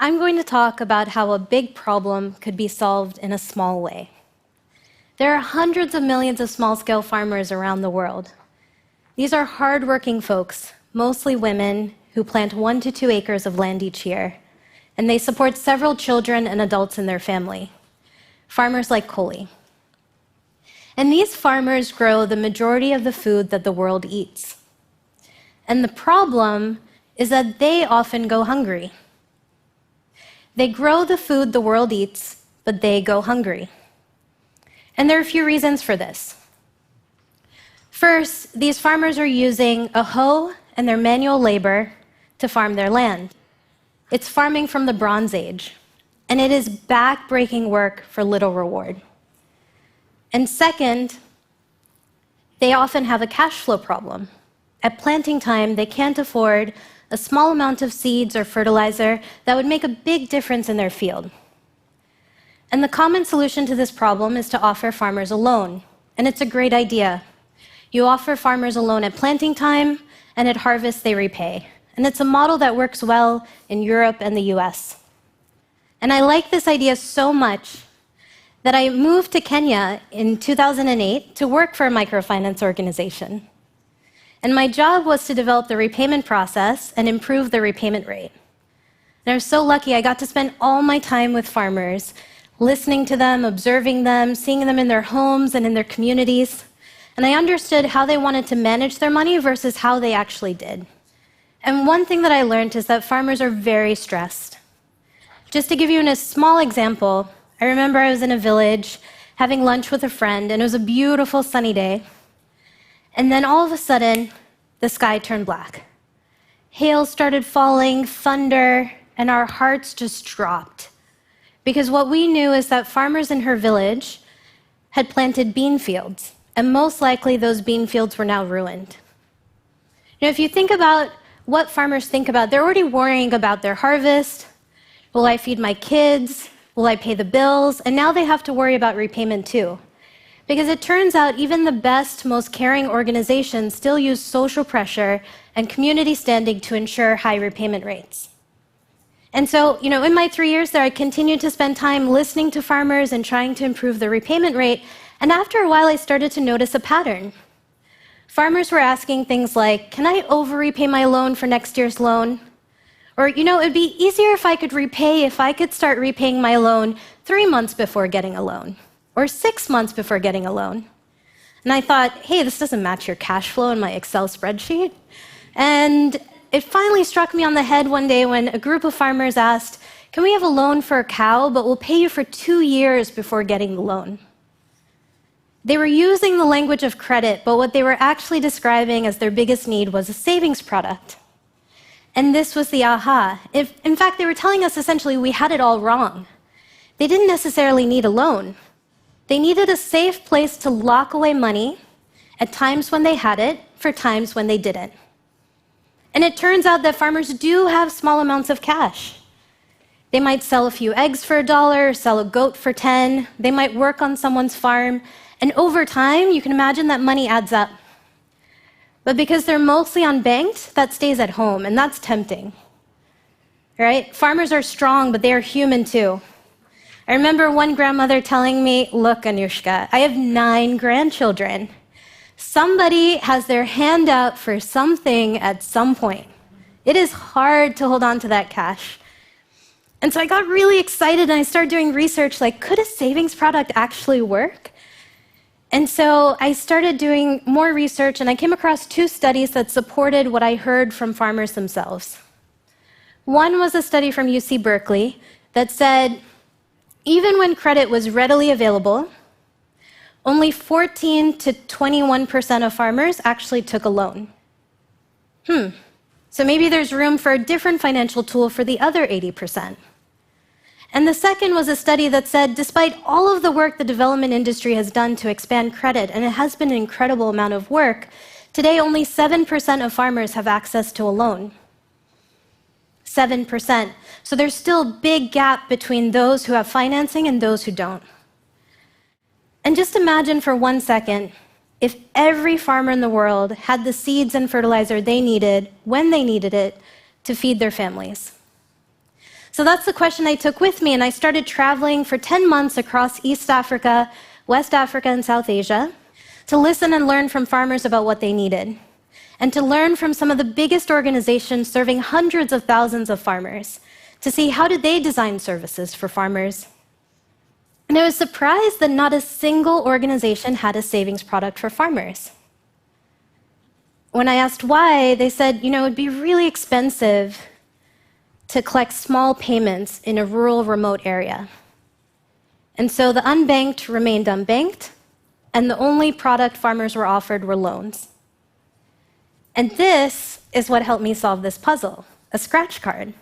I'm going to talk about how a big problem could be solved in a small way. There are hundreds of millions of small-scale farmers around the world. These are hard-working folks, mostly women, who plant 1 to 2 acres of land each year, and they support several children and adults in their family. Farmers like Skoll. And these farmers grow the majority of the food that the world eats. And the problem is that they often go hungry. They grow the food the world eats, but they go hungry. And there are a few reasons for this. First, these farmers are using a hoe and their manual labor to farm their land. It's farming from the Bronze Age, and it is back-breaking work for little reward. And second, they often have a cash flow problem. At planting time, they can't afford a small amount of seeds or fertilizer that would make a big difference in their field. And the common solution to this problem is to offer farmers a loan, and it's a great idea. You offer farmers a loan at planting time, and at harvest they repay. And it's a model that works well in Europe and the US. And I like this idea so much that I moved to Kenya in 2008 to work for a microfinance organization. And my job was to develop the repayment process and improve the repayment rate. And I was so lucky I got to spend all my time with farmers, listening to them, observing them, seeing them in their homes and in their communities. And I understood how they wanted to manage their money versus how they actually did. And one thing that I learned is that farmers are very stressed. Just to give you a small example, I remember I was in a village having lunch with a friend, and it was a beautiful sunny day. And then all of a sudden, the sky turned black. Hail started falling, thunder, and our hearts just dropped. Because what we knew is that farmers in her village had planted bean fields, and most likely those bean fields were now ruined. Now, if you think about what farmers think about, they're already worrying about their harvest. Will I feed my kids? Will I pay the bills? And now they have to worry about repayment too. Because it turns out even the best, most caring organizations still use social pressure and community standing to ensure high repayment rates. And so, in my 3 years there, I continued to spend time listening to farmers and trying to improve the repayment rate. And after a while, I started to notice a pattern. Farmers were asking things like, can I over-repay my loan for next year's loan? Or, it'd be easier if I could start repaying my loan 3 months before getting a loan, or 6 months before getting a loan. And I thought, hey, this doesn't match your cash flow in my Excel spreadsheet. And it finally struck me on the head one day when a group of farmers asked, can we have a loan for a cow, but we'll pay you for 2 years before getting the loan? They were using the language of credit, but what they were actually describing as their biggest need was a savings product. And this was the aha. In fact, they were telling us essentially we had it all wrong. They didn't necessarily need a loan. They needed a safe place to lock away money at times when they had it, for times when they didn't. And it turns out that farmers do have small amounts of cash. They might sell a few eggs for $1, sell a goat for 10. They might work on someone's farm. And over time, you can imagine that money adds up. But because they're mostly unbanked, that stays at home, and that's tempting. Right? Farmers are strong, but they are human too. I remember one grandmother telling me, look, Anushka, I have 9 grandchildren. Somebody has their hand out for something at some point. It is hard to hold on to that cash. And so I got really excited, and I started doing research like, could a savings product actually work? And so I started doing more research, and I came across 2 studies that supported what I heard from farmers themselves. One was a study from UC Berkeley that said, even when credit was readily available, only 14 to 21% of farmers actually took a loan. So maybe there's room for a different financial tool for the other 80%. And the second was a study that said, despite all of the work the development industry has done to expand credit, and it has been an incredible amount of work, today only 7% of farmers have access to a loan. 7%. So there's still a big gap between those who have financing and those who don't. And just imagine for 1 second, if every farmer in the world had the seeds and fertilizer they needed when they needed it to feed their families. So that's the question I took with me, and I started traveling for 10 months across East Africa, West Africa, and South Asia to listen and learn from farmers about what they needed, and to learn from some of the biggest organizations serving hundreds of thousands of farmers to see how did they design services for farmers. And I was surprised that not a single organization had a savings product for farmers. When I asked why, they said, it would be really expensive to collect small payments in a rural, remote area. And so the unbanked remained unbanked, and the only product farmers were offered were loans. And this is what helped me solve this puzzle, a scratch card.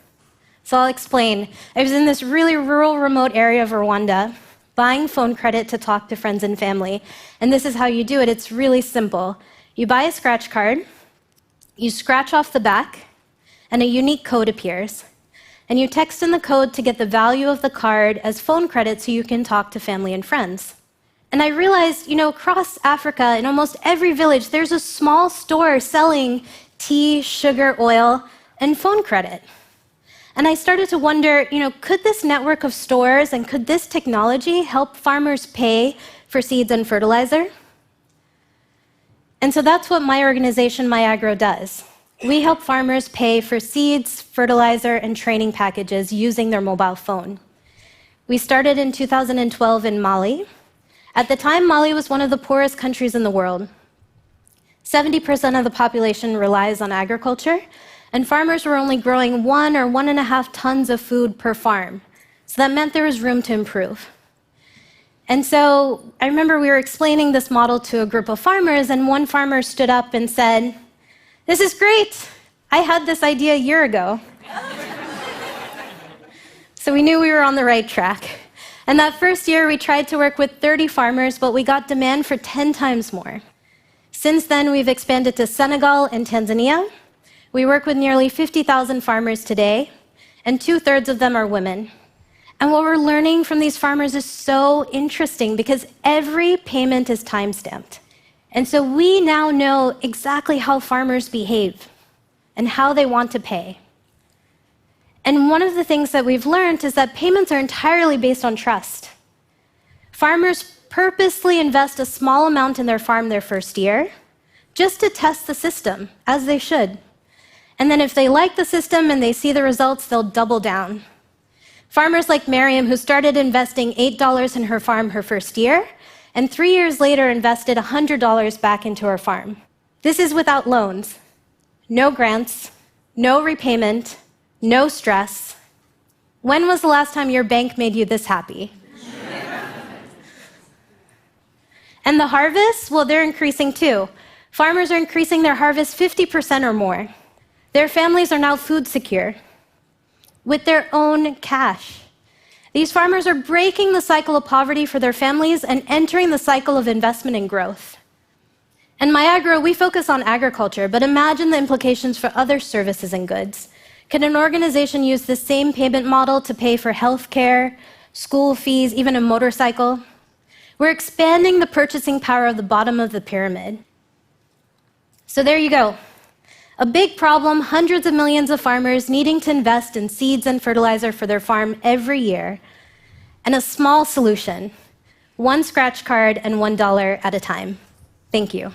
So I'll explain. I was in this really rural, remote area of Rwanda, buying phone credit to talk to friends and family. And this is how you do it. It's really simple. You buy a scratch card, you scratch off the back, and a unique code appears. And you text in the code to get the value of the card as phone credit so you can talk to family and friends. And I realized, across Africa, in almost every village, there's a small store selling tea, sugar, oil, and phone credit. And I started to wonder, could this network of stores and could this technology help farmers pay for seeds and fertilizer? And so that's what my organization, myAgro, does. We help farmers pay for seeds, fertilizer, and training packages using their mobile phone. We started in 2012 in Mali. At the time, Mali was one of the poorest countries in the world. 70% of the population relies on agriculture, and farmers were only growing 1 or 1.5 tons of food per farm. So that meant there was room to improve. And so I remember we were explaining this model to a group of farmers, and one farmer stood up and said, "This is great. I had this idea a year ago." So we knew we were on the right track. And that first year, we tried to work with 30 farmers, but we got demand for 10 times more. Since then, we've expanded to Senegal and Tanzania. We work with nearly 50,000 farmers today, and 2/3 of them are women. And what we're learning from these farmers is so interesting because every payment is time-stamped. And so we now know exactly how farmers behave and how they want to pay. And one of the things that we've learned is that payments are entirely based on trust. Farmers purposely invest a small amount in their farm their first year just to test the system, as they should. And then if they like the system and they see the results, they'll double down. Farmers like Miriam, who started investing $8 in her farm her first year, and 3 years later invested $100 back into her farm. This is without loans, no grants, no repayment, no stress. When was the last time your bank made you this happy? And the harvests, well, they're increasing too. Farmers are increasing their harvest 50% or more. Their families are now food secure with their own cash. These farmers are breaking the cycle of poverty for their families and entering the cycle of investment and growth. In myAgro, we focus on agriculture, but imagine the implications for other services and goods. Can an organization use the same payment model to pay for healthcare, school fees, even a motorcycle? We're expanding the purchasing power of the bottom of the pyramid. So there you go. A big problem, hundreds of millions of farmers needing to invest in seeds and fertilizer for their farm every year, and a small solution, one scratch card and $1 at a time. Thank you.